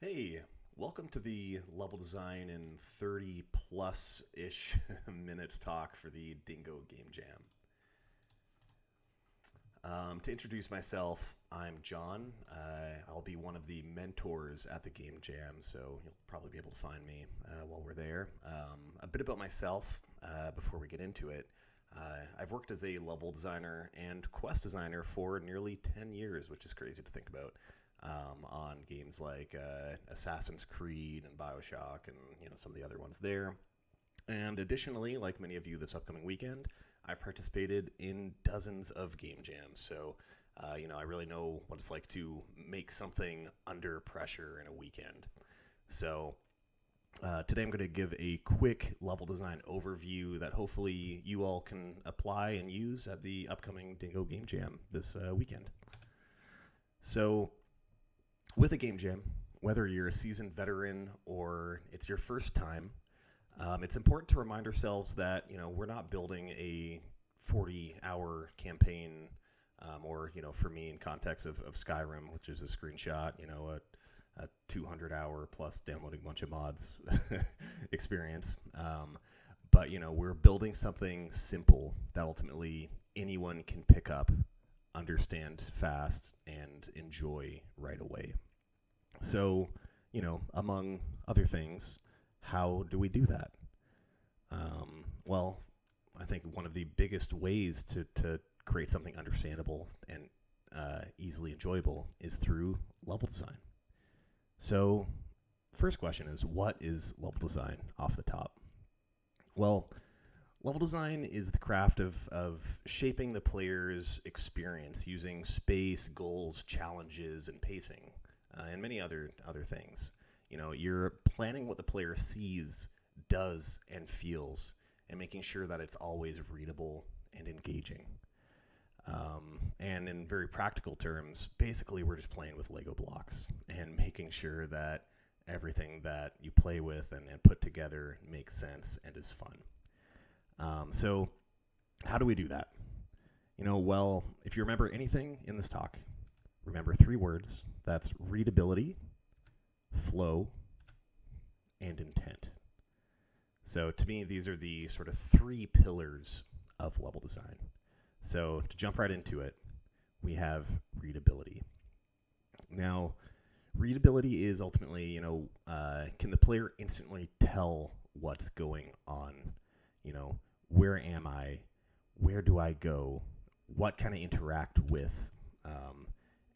Hey, welcome to the level design in 30 plus ish minutes talk for the Dingo Game Jam. To introduce myself, I'm John. I'll be one of the mentors at the Game Jam, so you'll probably be able to find me while we're there. A bit about myself before we get into it. I've worked as a level designer and quest designer for nearly 10 years, which is crazy to think about, on games like Assassin's Creed and Bioshock and some of the other ones there. And additionally, like many of you this upcoming weekend, I've participated in dozens of game jams. So, I really know what it's like to make something under pressure in a weekend. So, today I'm going to give a quick level design overview that hopefully you all can apply and use at the upcoming Dingo Game Jam this weekend. So, with a game jam, whether you're a seasoned veteran or it's your first time, it's important to remind ourselves that we're not building a 40-hour campaign, or for me in context of Skyrim, which is a screenshot, a 200-hour plus downloading a bunch of mods experience. But we're building something simple that ultimately anyone can pick up, understand fast, and enjoy right away. So, among other things, how do we do that? Well, I think one of the biggest ways to create something understandable and easily enjoyable is through level design. So, first question is, what is level design off the top? Well, level design is the craft of shaping the player's experience using space, goals, challenges, and pacing, and many other things. You're planning what the player sees, does, and feels, and making sure that it's always readable and engaging. And in very practical terms, basically we're just playing with Lego blocks and making sure that everything that you play with and put together makes sense and is fun. So how do we do that? Well, if you remember anything in this talk, remember three words. That's readability, flow, and intent. So to me, these are the sort of three pillars of level design. So to jump right into it, we have readability. Now, readability is ultimately, can the player instantly tell what's going on? Where am I? Where do I go? What can I interact with?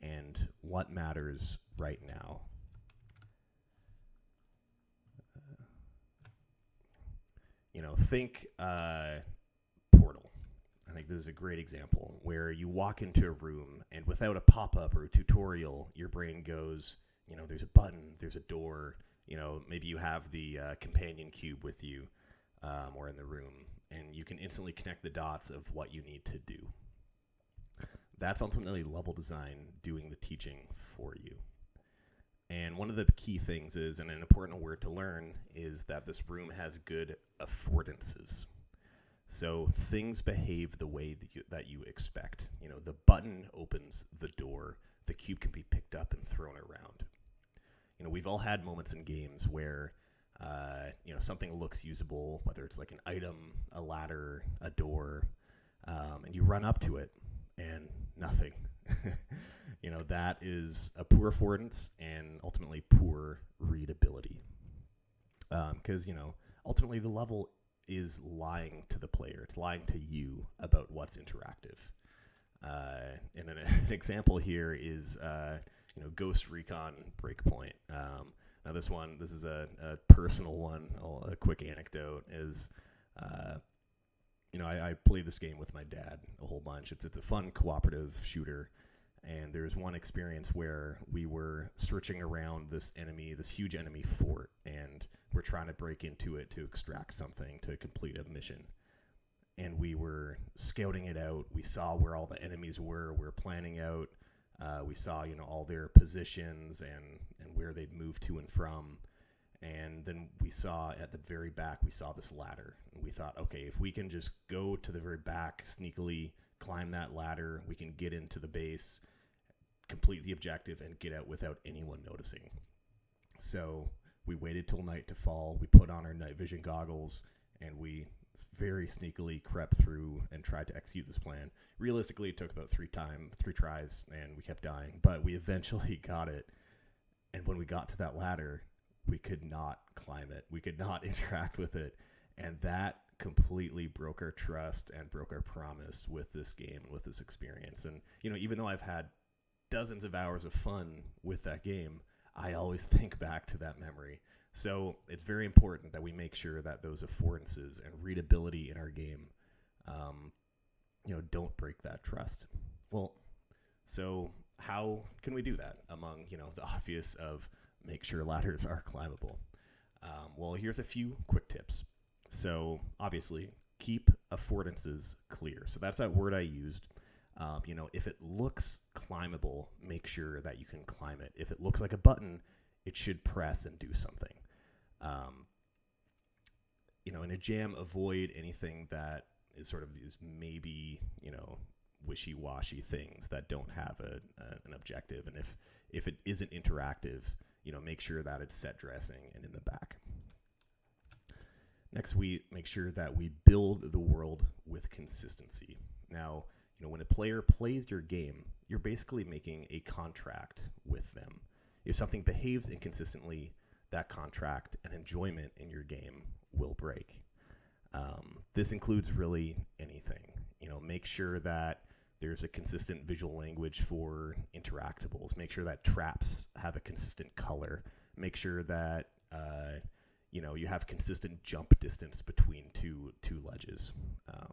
And what matters right now? Think Portal. I think this is a great example where you walk into a room and without a pop-up or a tutorial, your brain goes, there's a button, there's a door, maybe you have the companion cube with you or in the room, and you can instantly connect the dots of what you need to do. That's ultimately level design doing the teaching for you. And one of the key things is, and an important word to learn, is that this room has good affordances. So things behave the way that you expect. The button opens the door. The cube can be picked up and thrown around. We've all had moments in games where, something looks usable, whether it's like an item, a ladder, a door, and you run up to it and nothing. That is a poor affordance and ultimately poor readability. Because, ultimately the level is lying to the player. It's lying to you about what's interactive. And an example here is, Ghost Recon Breakpoint. Now this is a personal one. A quick anecdote is, I played this game with my dad a whole bunch. It's a fun cooperative shooter. And there's one experience where we were searching around this huge enemy fort, and we're trying to break into it to extract something to complete a mission. And we were scouting it out. We saw where all the enemies were. We were planning out. We saw, all their positions and where they'd move to and from. And then we saw at the very back, we saw this ladder. And we thought, okay, if we can just go to the very back, sneakily climb that ladder, we can get into the base, complete the objective, and get out without anyone noticing. So we waited till night to fall. We put on our night vision goggles, and we very sneakily crept through and tried to execute this plan. Realistically, it took about three tries, and we kept dying, but we eventually got it. And when we got to that ladder, we could not climb it. We could not interact with it. And that completely broke our trust and broke our promise with this game and with this experience. And, even though I've had dozens of hours of fun with that game, I always think back to that memory. So it's very important that we make sure that those affordances and readability in our game, don't break that trust. Well, so how can we do that among, the obvious of make sure ladders are climbable? Well, here's a few quick tips. So obviously, keep affordances clear. So that's that word I used. If it looks climbable, make sure that you can climb it. If it looks like a button, it should press and do something. In a jam, avoid anything that is sort of these maybe, wishy-washy things that don't have an objective. And if it isn't interactive, make sure that it's set dressing and in the back. Next, we make sure that we build the world with consistency. Now, when a player plays your game, you're basically making a contract with them. If something behaves inconsistently, that contract and enjoyment in your game will break. This includes really anything. Make sure that there's a consistent visual language for interactables. Make sure that traps have a consistent color. Make sure that you have consistent jump distance between two ledges. So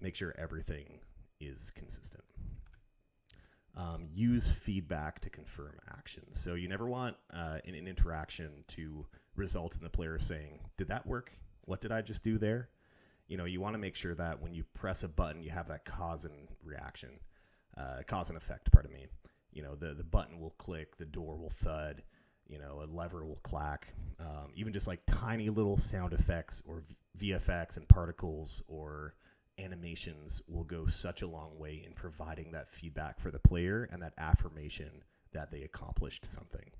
make sure everything is consistent. Use feedback to confirm actions. So you never want an interaction to result in the player saying, "Did that work? What did I just do there?" You want to make sure that when you press a button, you have that cause and effect, pardon me. The button will click, the door will thud, a lever will clack. Even just like tiny little sound effects or VFX and particles or animations will go such a long way in providing that feedback for the player and that affirmation that they accomplished something.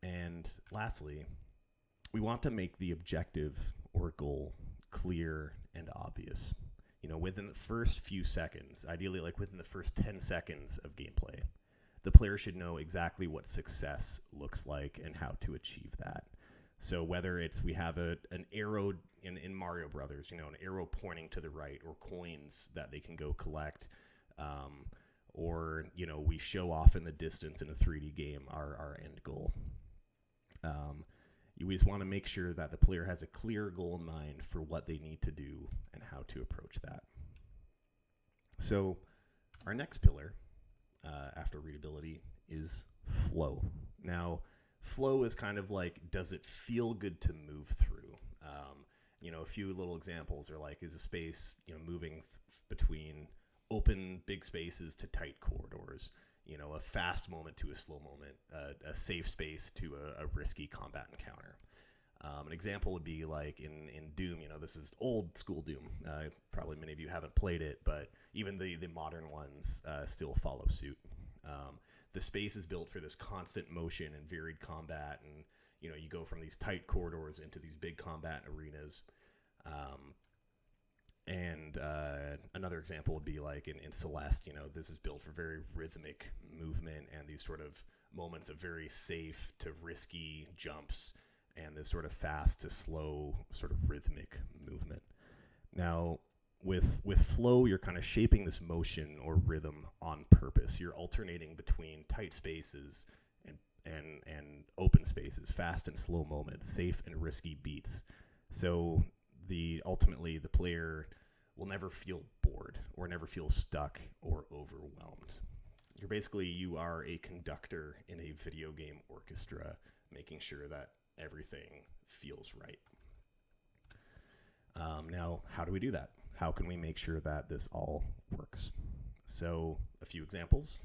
And lastly, we want to make the objective or goal clear and obvious. Within the first few seconds, ideally like within the first 10 seconds of gameplay, the player should know exactly what success looks like and how to achieve that. So whether it's we have an arrow in Mario Brothers, an arrow pointing to the right, or coins that they can go collect, or we show off in the distance in a 3D game our end goal. We just want to make sure that the player has a clear goal in mind for what they need to do and how to approach that. So our next pillar after readability is flow. Now, flow is kind of like, does it feel good to move through? A few little examples are like, is a space, moving between open big spaces to tight corridors, a fast moment to a slow moment, a safe space to a risky combat encounter. An example would be like in Doom, this is old school Doom. Probably many of you haven't played it, but even the modern ones still follow suit. The space is built for this constant motion and varied combat, and you go from these tight corridors into these big combat arenas. Another example would be like in Celeste, this is built for very rhythmic movement and these sort of moments of very safe to risky jumps and this sort of fast to slow sort of rhythmic movement. Now, with flow, you're kind of shaping this motion or rhythm on purpose. You're alternating between tight spaces and open spaces, fast and slow moments, safe and risky beats. So ultimately the player will never feel bored or never feel stuck or overwhelmed. You are a conductor in a video game orchestra, making sure that everything feels right. Now, how do we do that? How can we make sure that this all works? So a few examples,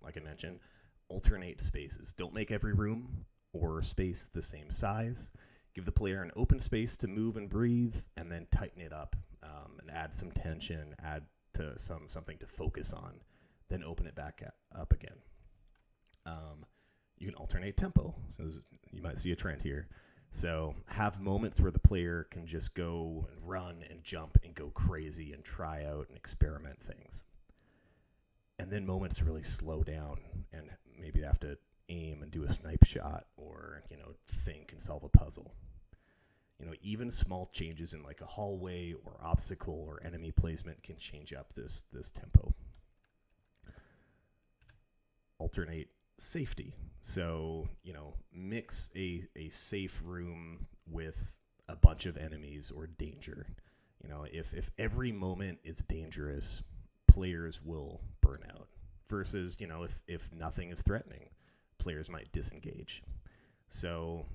like I mentioned, alternate spaces. Don't make every room or space the same size. Give the player an open space to move and breathe, and then tighten it up and add some tension, add to something to focus on, then open it back up again. You can alternate tempo. So you might see a trend here. So have moments where the player can just go and run and jump and go crazy and try out and experiment things. And then moments to really slow down and maybe have to aim and do a snipe shot or, think and solve a puzzle. Even small changes in like a hallway or obstacle or enemy placement can change up this tempo. Alternate safety. So, mix a safe room with a bunch of enemies or danger. If every moment is dangerous, players will burn out. Versus, if nothing is threatening, players might disengage. So,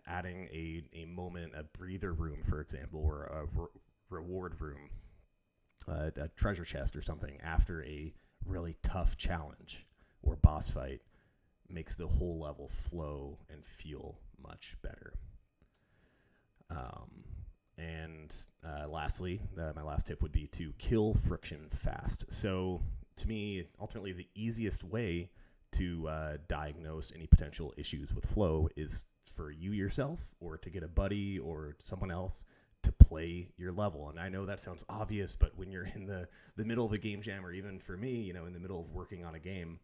adding a moment, a breather room, for example, or a reward room, a treasure chest or something after a really tough challenge or boss fight makes the whole level flow and feel much better. Lastly, my last tip would be to kill friction fast. So to me, ultimately, the easiest way to diagnose any potential issues with flow is for you yourself or to get a buddy or someone else to play your level. And I know that sounds obvious, but when you're in the middle of a game jam, or even for me, in the middle of working on a game,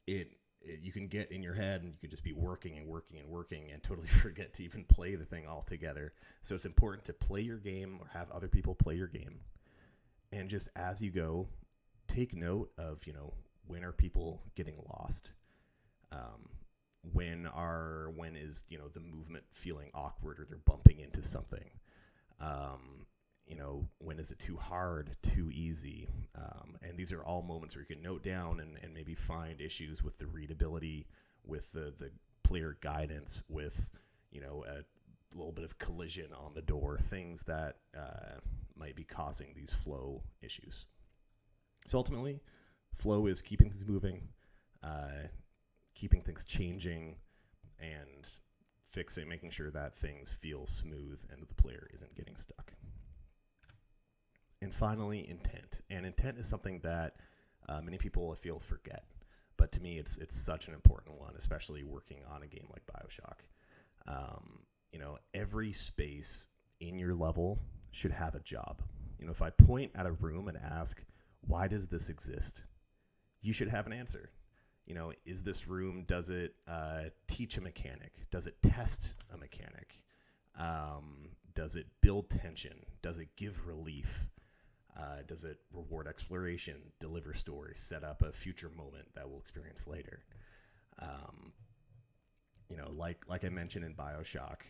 you can get in your head and you can just be working and totally forget to even play the thing altogether. So it's important to play your game or have other people play your game. And just as you go, take note of, when are people getting lost? When is, the movement feeling awkward or they're bumping into something? When is it too hard, too easy? And these are all moments where you can note down and maybe find issues with the readability, with the player guidance, with, a little bit of collision on the door, things that might be causing these flow issues. So ultimately, flow is keeping things moving, keeping things changing, and making sure that things feel smooth and the player isn't getting stuck. And finally, intent. And intent is something that many people, I feel, forget. But to me, it's such an important one, especially working on a game like BioShock. Every space in your level should have a job. If I point at a room and ask, why does this exist? You should have an answer. Is this room, does it teach a mechanic? Does it test a mechanic? Does it build tension? Does it give relief? Does it reward exploration, deliver story, set up a future moment that we'll experience later? Like I mentioned in BioShock,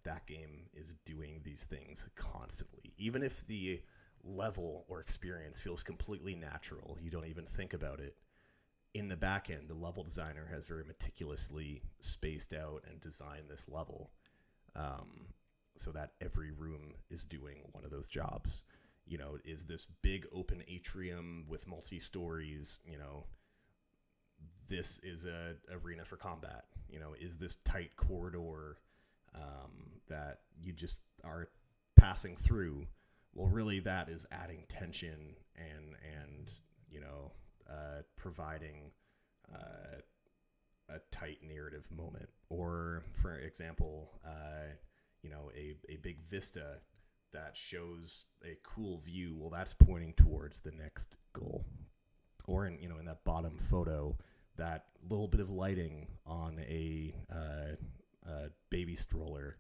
that game is doing these things constantly. Even if the level or experience feels completely natural, you don't even think about it. In the back end, the level designer has very meticulously spaced out and designed this level so that every room is doing one of those jobs. Is this big open atrium with multi-stories, this is a arena for combat. Is this tight corridor that you just are passing through? Well, really, that is adding tension and providing a tight narrative moment. Or, for example, a big vista that shows a cool view. Well, that's pointing towards the next goal. Or in that bottom photo, that little bit of lighting on a baby stroller,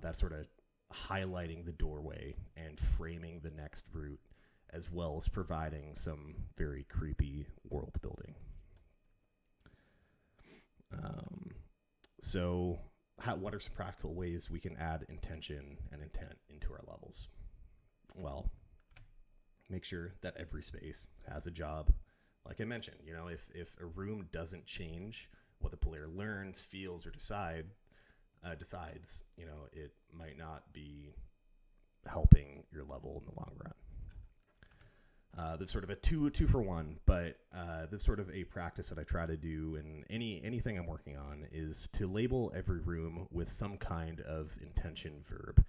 that's sort of highlighting the doorway and framing the next route, as well as providing some very creepy world building. What are some practical ways we can add intention and intent into our levels? Well, make sure that every space has a job. Like I mentioned, if a room doesn't change what the player learns, feels, or decides, it might not be helping your level in the long run. That's sort of a two for one, but that's sort of a practice that I try to do in anything I'm working on is to label every room with some kind of intention verb.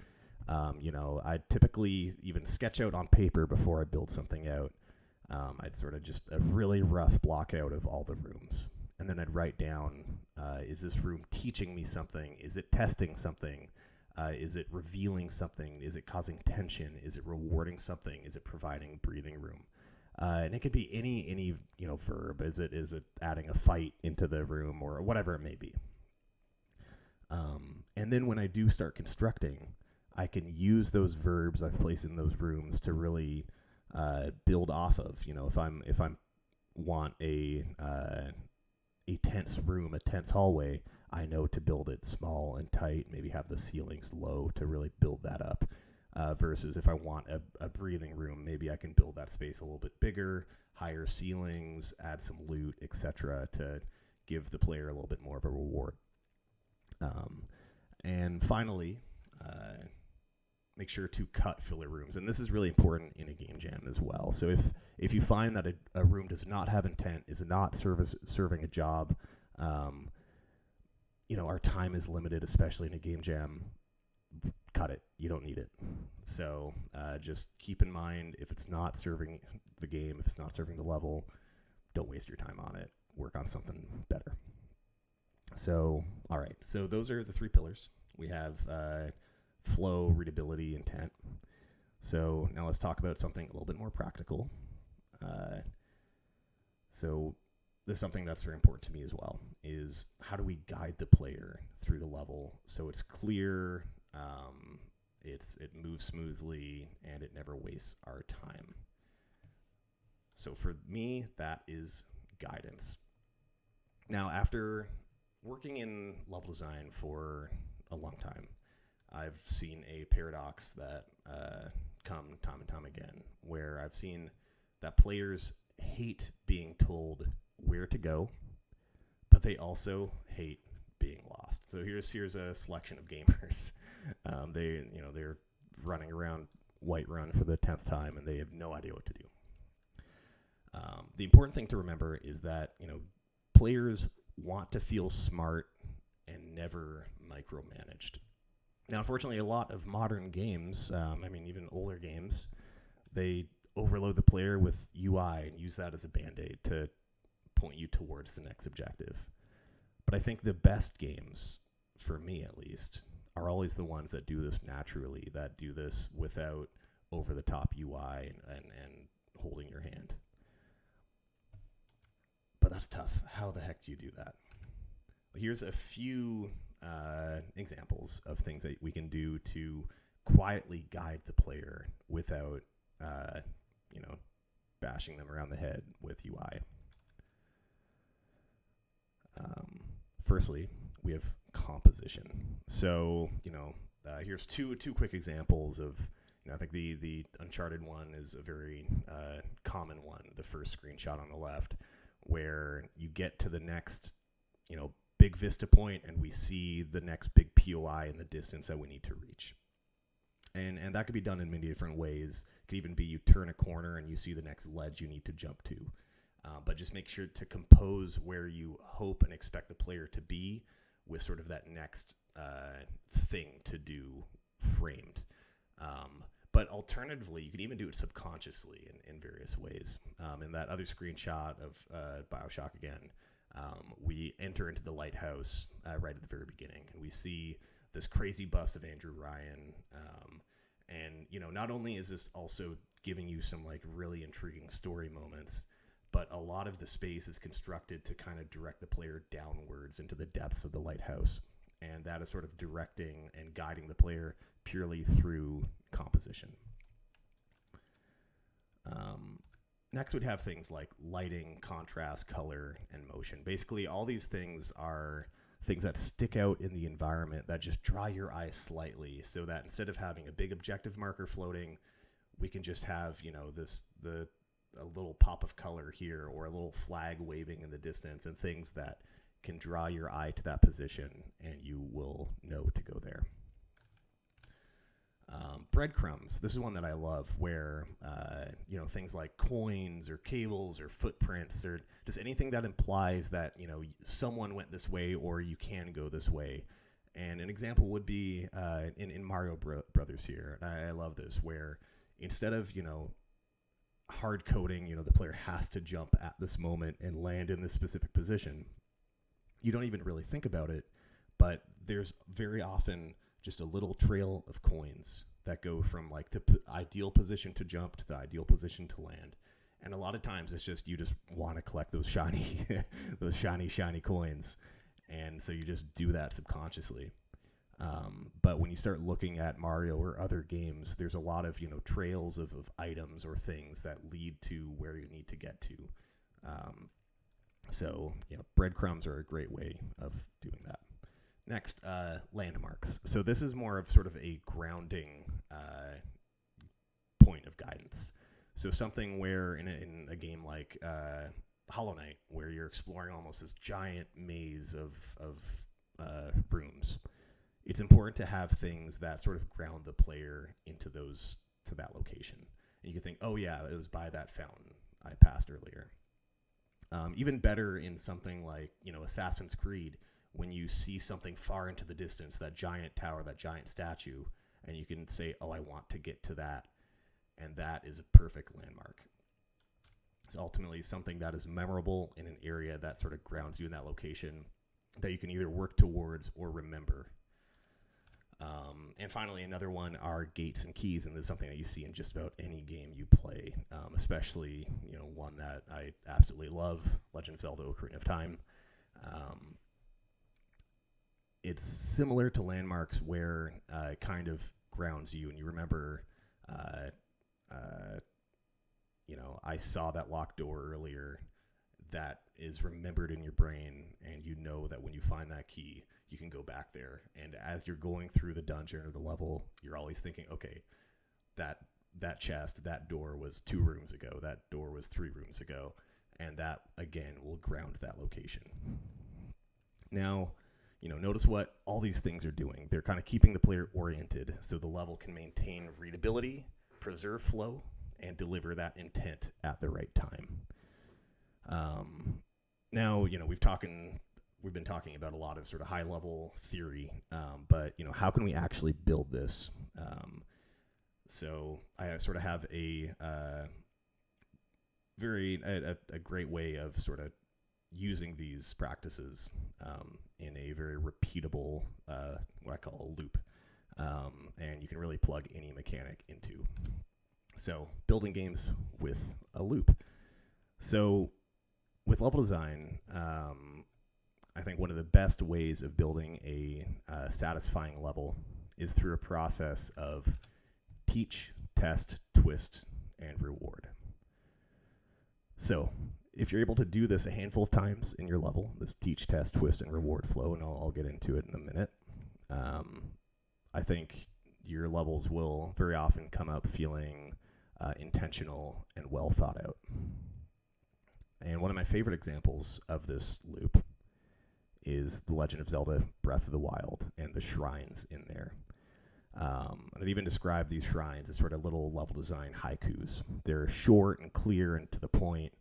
I typically even sketch out on paper before I build something out I'd sort of just a really rough block out of all the rooms. And then I'd write down, is this room teaching me something? Is it testing something? Is it revealing something? Is it causing tension? Is it rewarding something? Is it providing breathing room? And it could be any verb. Is it adding a fight into the room or whatever it may be? And then when I do start constructing, I can use those verbs I've placed in those rooms to really build off of. If I want a tense room, a tense hallway, I know to build it small and tight, maybe have the ceilings low to really build that up. Versus if I want a breathing room, maybe I can build that space a little bit bigger, higher ceilings, add some loot, etc. to give the player a little bit more of a reward. And finally, make sure to cut filler rooms. And this is really important in a game jam as well. So if you find that a room does not have intent, is not serving a job, our time is limited, especially in a game jam, cut it. You don't need it. So just keep in mind, if it's not serving the game, if it's not serving the level, don't waste your time on it. Work on something better. So, all right. So those are the 3 pillars. We have flow, readability, intent. So now let's talk about something a little bit more practical. So this is something that's very important to me as well, is how do we guide the player through the level so it's clear, it moves smoothly, and it never wastes our time. So for me, that is guidance. Now, after working in level design for a long time, I've seen a paradox that come time and time again, where I've seen that players hate being told where to go, but they also hate being lost. So here's a selection of gamers. They're running around Whiterun for the 10th time, and they have no idea what to do. The important thing to remember is that players want to feel smart and never micromanaged. Now, unfortunately, a lot of modern games, even older games, they overload the player with UI and use that as a band-aid to point you towards the next objective. But I think the best games, for me at least, are always the ones that do this naturally, that do this without over-the-top UI and holding your hand. But that's tough. How the heck do you do that? Well, here's a few examples of things that we can do to quietly guide the player without, bashing them around the head with UI. Firstly, we have composition. So, here's two quick examples of, I think the Uncharted one is a very common one, the first screenshot on the left, where you get to the next, big vista point and we see the next big POI in the distance that we need to reach. And that could be done in many different ways. It could even be you turn a corner and you see the next ledge you need to jump to. But just make sure to compose where you hope and expect the player to be with sort of that next thing to do framed. But alternatively, you can even do it subconsciously in various ways. In that other screenshot of BioShock again, we enter into the lighthouse right at the very beginning, and we see this crazy bust of Andrew Ryan. And, not only is this also giving you some really intriguing story moments, but a lot of the space is constructed to kind of direct the player downwards into the depths of the lighthouse. And that is sort of directing and guiding the player purely through composition. Next, we'd have things like lighting, contrast, color, and motion. Basically, all these things are things that stick out in the environment that just draw your eye slightly, so that instead of having a big objective marker floating, we can just have, a little pop of color here or a little flag waving in the distance, and things that can draw your eye to that position, and you will know to go there. Breadcrumbs. This is one that I love, where things like coins or cables or footprints or just anything that implies that someone went this way or you can go this way. And an example would be in Mario Brothers here. And I love this, where instead of hard coding, the player has to jump at this moment and land in this specific position. You don't even really think about it, but there's very often just a little trail of coins that go from like the ideal position to jump to the ideal position to land. And a lot of times it's just, you just want to collect those shiny, those shiny coins. And so you just do that subconsciously. But when you start looking at Mario or other games, there's a lot of, trails of items or things that lead to where you need to get to. So breadcrumbs are a great way of doing that. Next, landmarks. So this is more of sort of a grounding point of guidance. So something where in a game like Hollow Knight, where you're exploring almost this giant maze of rooms, it's important to have things that sort of ground the player to that location. And you can think, oh yeah, it was by that fountain I passed earlier. Even better in something like, Assassin's Creed, when you see something far into the distance, that giant tower, that giant statue, and you can say, oh, I want to get to that. And that is a perfect landmark. It's ultimately something that is memorable in an area that sort of grounds you in that location that you can either work towards or remember. And finally, another one are gates and keys, and this is something that you see in just about any game you play, especially one that I absolutely love, Legend of Zelda: Ocarina of Time. It's similar to landmarks where it kind of grounds you, and you remember, I saw that locked door earlier. That is remembered in your brain, and you know that when you find that key, you can go back there. And as you're going through the dungeon or the level, you're always thinking, okay, that chest, that door was 2 rooms ago, that door was 3 rooms ago, and that, again, will ground that location. Now, notice what all these things are doing. They're kind of keeping the player oriented so the level can maintain readability, preserve flow, and deliver that intent at the right time. Now, we've been talking about a lot of sort of high level theory, but how can we actually build this? So I sort of have a great way of sort of using these practices in a very repeatable, what I call a loop, and you can really plug any mechanic into. So building games with a loop. So with level design, I think one of the best ways of building a satisfying level is through a process of teach, test, twist, and reward. So if you're able to do this a handful of times in your level, this teach, test, twist, and reward flow, and I'll get into it in a minute, I think your levels will very often come up feeling intentional and well thought out. And one of my favorite examples of this loop is The Legend of Zelda: Breath of the Wild and the shrines in there. And I'd even describe these shrines as sort of little level design haikus. They're short and clear and to the point,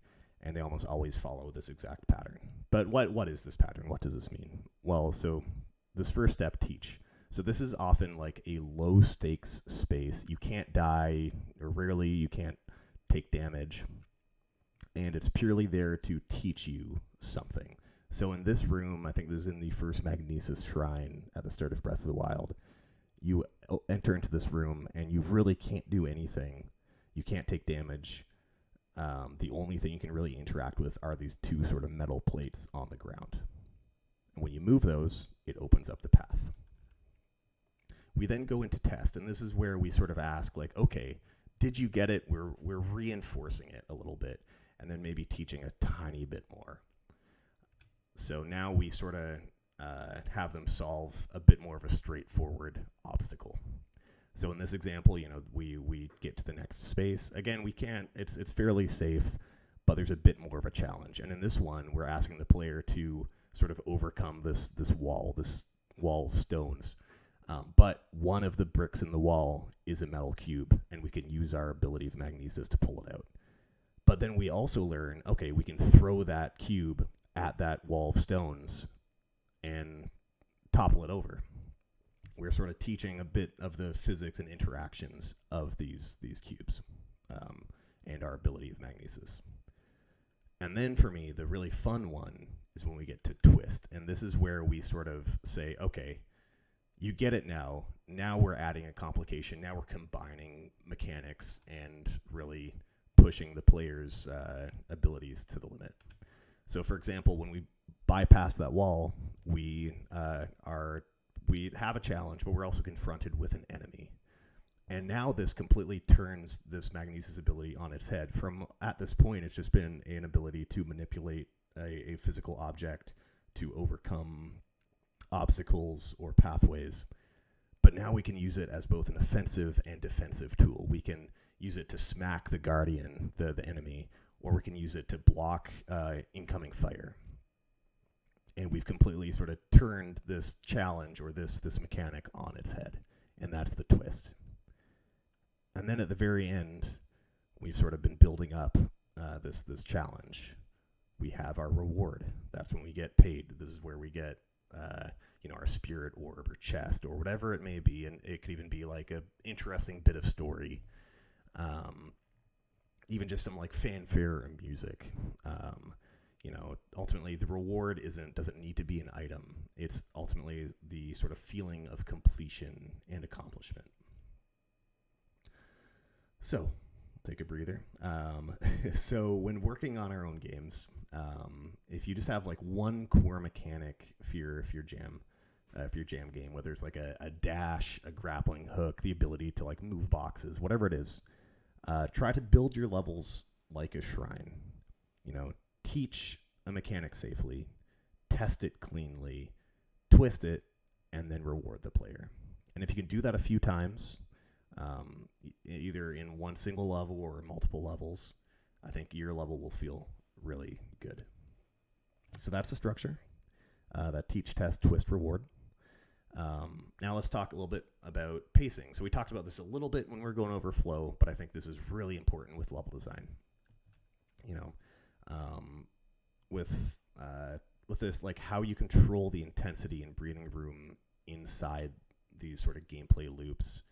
and they almost always follow this exact pattern. But what is this pattern? What does this mean? Well, so this first step, teach. So this is often like a low stakes space. You can't die, or rarely you can't take damage. And it's purely there to teach you something. So in this room, I think this is in the first Magnesis shrine at the start of Breath of the Wild. You enter into this room and you really can't do anything. You can't take damage. The only thing you can really interact with are these 2 sort of metal plates on the ground. And when you move those, it opens up the path. We then go into test, and this is where we sort of ask, like, okay, did you get it? We're reinforcing it a little bit, and then maybe teaching a tiny bit more. So now we sort of have them solve a bit more of a straightforward obstacle. So in this example, we get to the next space. Again, we can't, it's fairly safe, but there's a bit more of a challenge. And in this one, we're asking the player to sort of overcome this wall of stones. But one of the bricks in the wall is a metal cube, and we can use our ability of magnesis to pull it out. But then we also learn, okay, we can throw that cube at that wall of stones and topple it over. We're sort of teaching a bit of the physics and interactions of these cubes. and our ability of magnesis. And then for me, the really fun one is when we get to twist. And this is where we sort of say, okay, you get it now. Now we're adding a complication. Now we're combining mechanics and really pushing the player's abilities to the limit. So, for example, when we bypass that wall, we have a challenge, but we're also confronted with an enemy. And now this completely turns this magnesis ability on its head. From at this point, it's just been an ability to manipulate a physical object to overcome obstacles or pathways. But now we can use it as both an offensive and defensive tool. We can use it to smack the guardian, the enemy, or we can use it to block incoming fire. And we've completely sort of turned this challenge or this mechanic on its head. And that's the twist. And then at the very end, we've sort of been building up this challenge. We have our reward. That's when we get paid. This is where we get our spirit orb or chest or whatever it may be. And it could even be like an interesting bit of story. Even just some like fanfare and music. Ultimately the reward doesn't need to be an item. It's ultimately the sort of feeling of completion and accomplishment. So, take a breather. So when working on our own games, if you just have like one core mechanic for your jam game, whether it's like a dash, a grappling hook, the ability to like move boxes, whatever it is, try to build your levels like a shrine. Teach a mechanic safely, test it cleanly, twist it, and then reward the player. And if you can do that a few times, either in one single level or multiple levels, I think your level will feel really good. So that's the structure, that teach, test, twist, reward. Now let's talk a little bit about pacing. So we talked about this a little bit when we were going over flow, but I think this is really important with level design. With this, like how you control the intensity and breathing room inside these sort of gameplay loops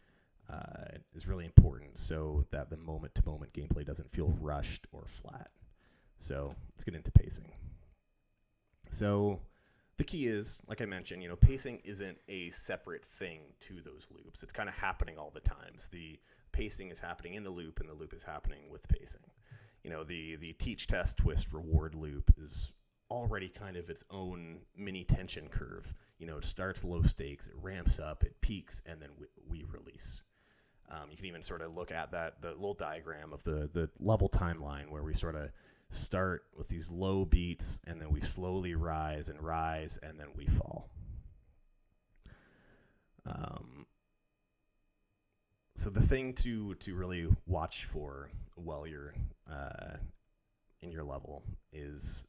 is really important, so that the moment-to-moment gameplay doesn't feel rushed or flat. So let's get into pacing. So the key is, like I mentioned, pacing isn't a separate thing to those loops. It's kind of happening all the times. The pacing is happening in the loop, and the loop is happening with pacing. The teach, test, twist, reward loop is already kind of its own mini tension curve. It starts low stakes, it ramps up, it peaks, and then we release. You can even sort of look at the little diagram of the level timeline where we sort of start with these low beats, and then we slowly rise, and then we fall. So the thing to really watch for while you're in your level is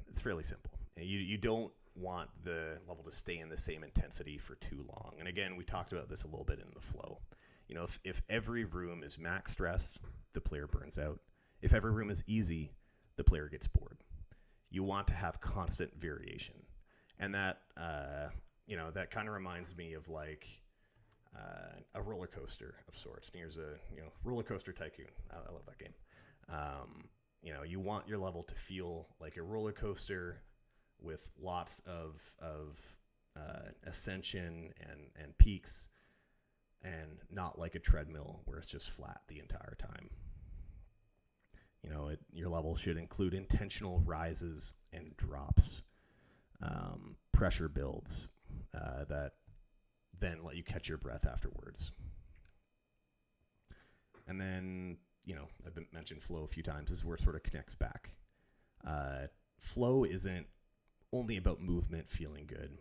it's fairly simple. You don't want the level to stay in the same intensity for too long. And again, we talked about this a little bit in the flow. If every room is max stress, the player burns out. If every room is easy, the player gets bored. You want to have constant variation. And that kind of reminds me of like a roller coaster of sorts. And here's a roller coaster tycoon. I love that game. You want your level to feel like a roller coaster with lots of ascension and peaks, and not like a treadmill where it's just flat the entire time. Your level should include intentional rises and drops, pressure builds that then let you catch your breath afterwards. And then, I've mentioned flow a few times. This is where it sort of connects back. Flow isn't only about movement feeling good.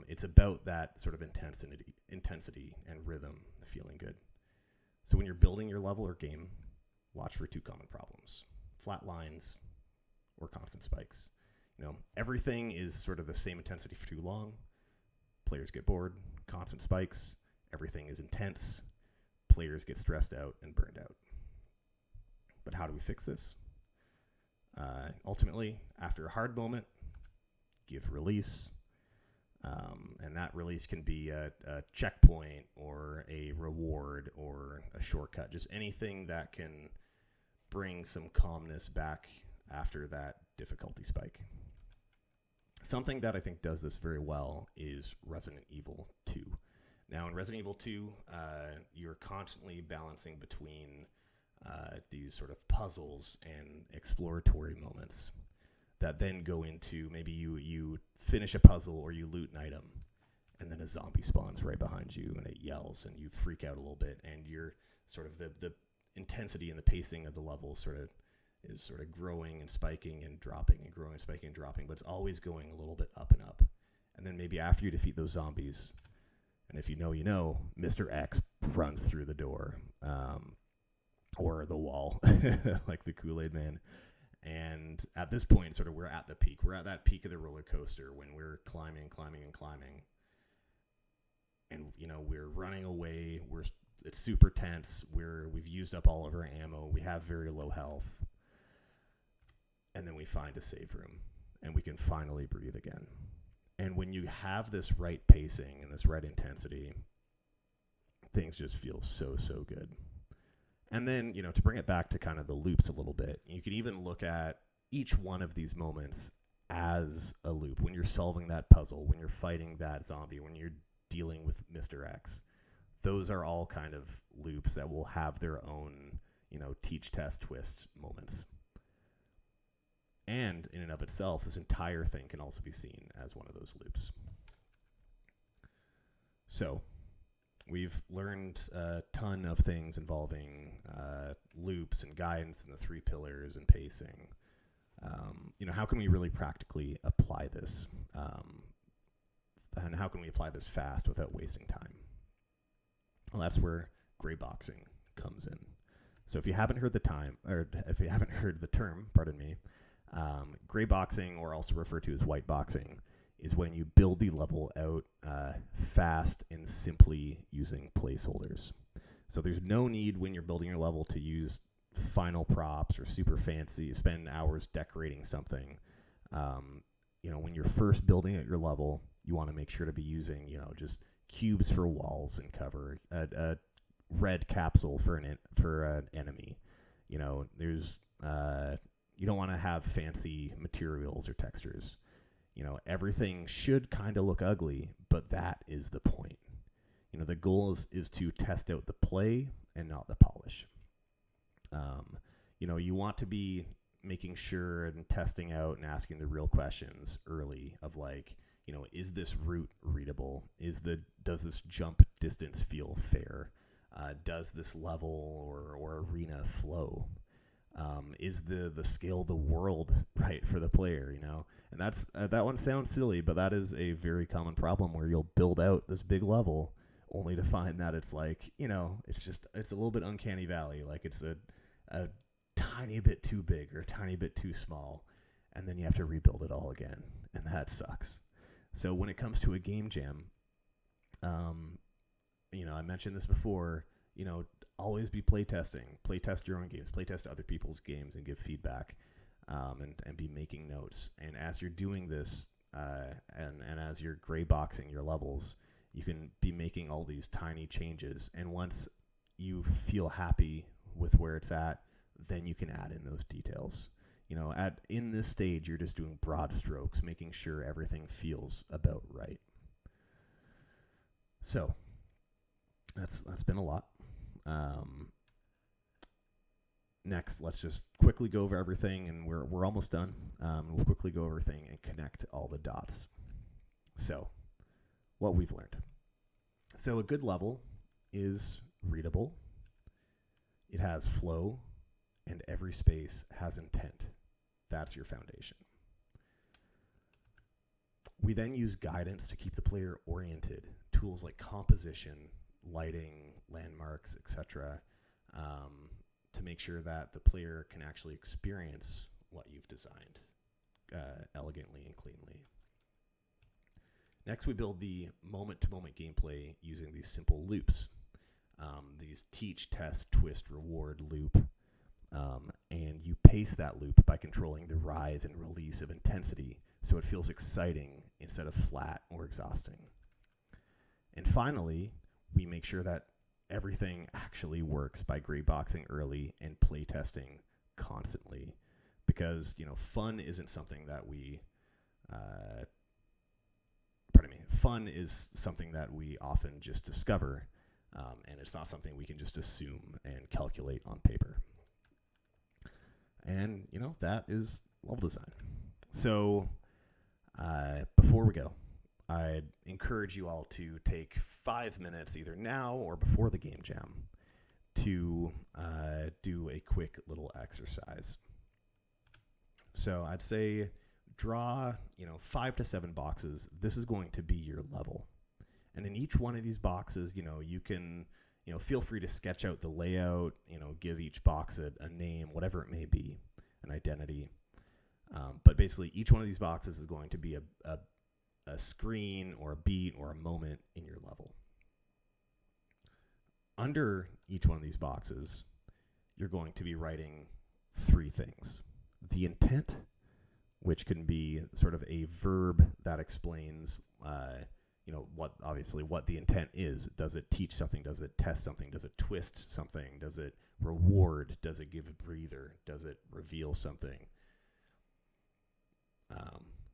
It's about that sort of intensity and rhythm feeling good. So when you're building your level or game, watch for two common problems: flat lines or constant spikes. Everything is sort of the same intensity for too long. Players get bored. Constant spikes. Everything is intense. Players get stressed out and burned out. But how do we fix this? Ultimately, after a hard moment, give release. And that release can be a checkpoint or a reward or a shortcut, just anything that can bring some calmness back after that difficulty spike. Something that I think does this very well is Resident Evil 2. Now, in Resident Evil 2, you're constantly balancing between these sort of puzzles and exploratory moments that then go into maybe you finish a puzzle or you loot an item, and then a zombie spawns right behind you, and it yells, and you freak out a little bit, and you're sort of the intensity and the pacing of the level is sort of growing and spiking and dropping and growing and spiking and dropping, but it's always going a little bit up and up. And then maybe after you defeat those zombies, and if you know, Mr. X runs through the door, or the wall, like the Kool-Aid Man. And at this point, sort of, we're at the peak. We're at that peak of the roller coaster when we're climbing. And, we're running away. It's super tense. We've used up all of our ammo. We have very low health. And then we find a save room, and we can finally breathe again. And when you have this right pacing and this right intensity, things just feel so, so good. And then, to bring it back to kind of the loops a little bit, you can even look at each one of these moments as a loop. When you're solving that puzzle, when you're fighting that zombie, when you're dealing with Mr. X, those are all kind of loops that will have their own, teach, test, twist moments. And in and of itself, this entire thing can also be seen as one of those loops. So, we've learned a ton of things involving loops and guidance and the 3 pillars and pacing. How can we really practically apply this? And how can we apply this fast without wasting time? Well, that's where gray boxing comes in. So if you haven't heard the term, gray boxing, or also referred to as white boxing, is when you build the level out fast and simply using placeholders. So there's no need when you're building your level to use final props or super fancy, spend hours decorating something. When you're first building out your level, you want to make sure to be using, just cubes for walls and cover, a red capsule for an enemy. There's you don't want to have fancy materials or textures. Everything should kind of look ugly, but that is the point. The goal is to test out the play and not the polish. You want to be making sure and testing out and asking the real questions early of is this route readable? Does this jump distance feel fair? Does this level or arena flow? Is the scale of the world right for the player, And that's that one sounds silly, but that is a very common problem where you'll build out this big level only to find that it's it's a little bit uncanny valley, like it's a tiny bit too big or a tiny bit too small, and then you have to rebuild it all again, and that sucks. So when it comes to a game jam, I mentioned this before, always be playtesting. Playtest your own games. Playtest other people's games and give feedback, and be making notes. And as you're doing this, and as you're gray boxing your levels, you can be making all these tiny changes. And once you feel happy with where it's at, then you can add in those details. In this stage, you're just doing broad strokes, making sure everything feels about right. So that's been a lot. Next, let's just quickly go over everything, and we're almost done. We'll quickly go over everything and connect all the dots. So, what we've learned. So, a good level is readable. It has flow, and every space has intent. That's your foundation. We then use guidance to keep the player oriented. Tools like composition, lighting, landmarks, etc., to make sure that the player can actually experience what you've designed elegantly and cleanly. Next, we build the moment-to-moment gameplay using these simple loops. These teach, test, twist, reward loop. And you pace that loop by controlling the rise and release of intensity so it feels exciting instead of flat or exhausting. And finally, we make sure that everything actually works by gray boxing early and play testing constantly, because fun isn't something that we fun is something that we often just discover, and it's not something we can just assume and calculate on paper. And that is level design. So before we go, I'd encourage you all to take 5 minutes either now or before the game jam to do a quick little exercise. So I'd say draw 5 to 7 boxes. This is going to be your level, and in each one of these boxes, you can feel free to sketch out the layout, give each box a name, whatever it may be, an identity. But basically, each one of these boxes is going to be a screen or a beat or a moment in your level. Under each one of these boxes, you're going to be writing 3 things. The intent, which can be sort of a verb that explains, what the intent is. Does it teach something? Does it test something? Does it twist something? Does it reward? Does it give a breather? Does it reveal something?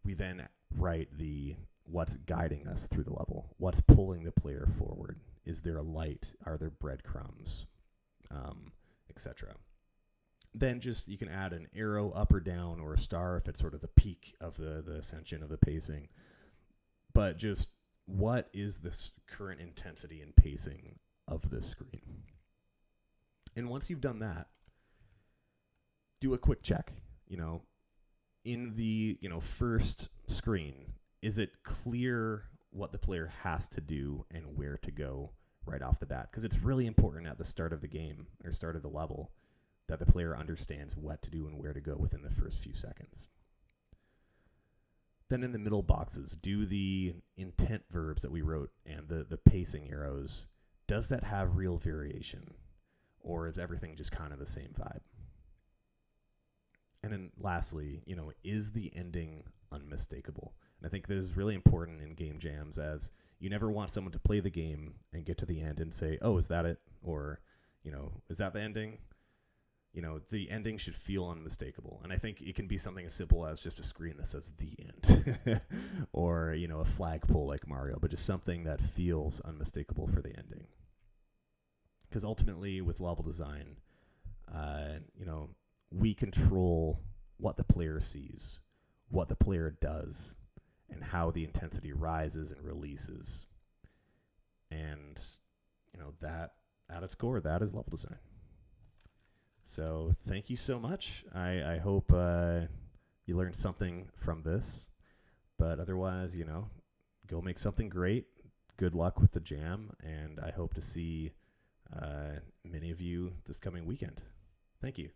We then write what's guiding us through the level. What's pulling the player forward? Is there a light? Are there breadcrumbs? Etc. Then you can add an arrow up or down or a star if it's sort of the peak of the ascension of the pacing. But just what is this current intensity and pacing of this screen? And once you've done that, do a quick check. In the first screen, is it clear what the player has to do and where to go right off the bat? Because it's really important at the start of the game or start of the level that the player understands what to do and where to go within the first few seconds. Then in the middle boxes, do the intent verbs that we wrote and the pacing arrows, does that have real variation? Or is everything just kind of the same vibe? And then lastly, is the ending unmistakable? And I think this is really important in game jams, as you never want someone to play the game and get to the end and say, oh, is that it? Or, is that the ending? The ending should feel unmistakable. And I think it can be something as simple as just a screen that says the end or, a flagpole like Mario, but just something that feels unmistakable for the ending. Because ultimately with level design, we control what the player sees, what the player does, and how the intensity rises and releases. And, that at its core, that is level design. So thank you so much. I hope you learned something from this. But otherwise, go make something great. Good luck with the jam. And I hope to see many of you this coming weekend. Thank you.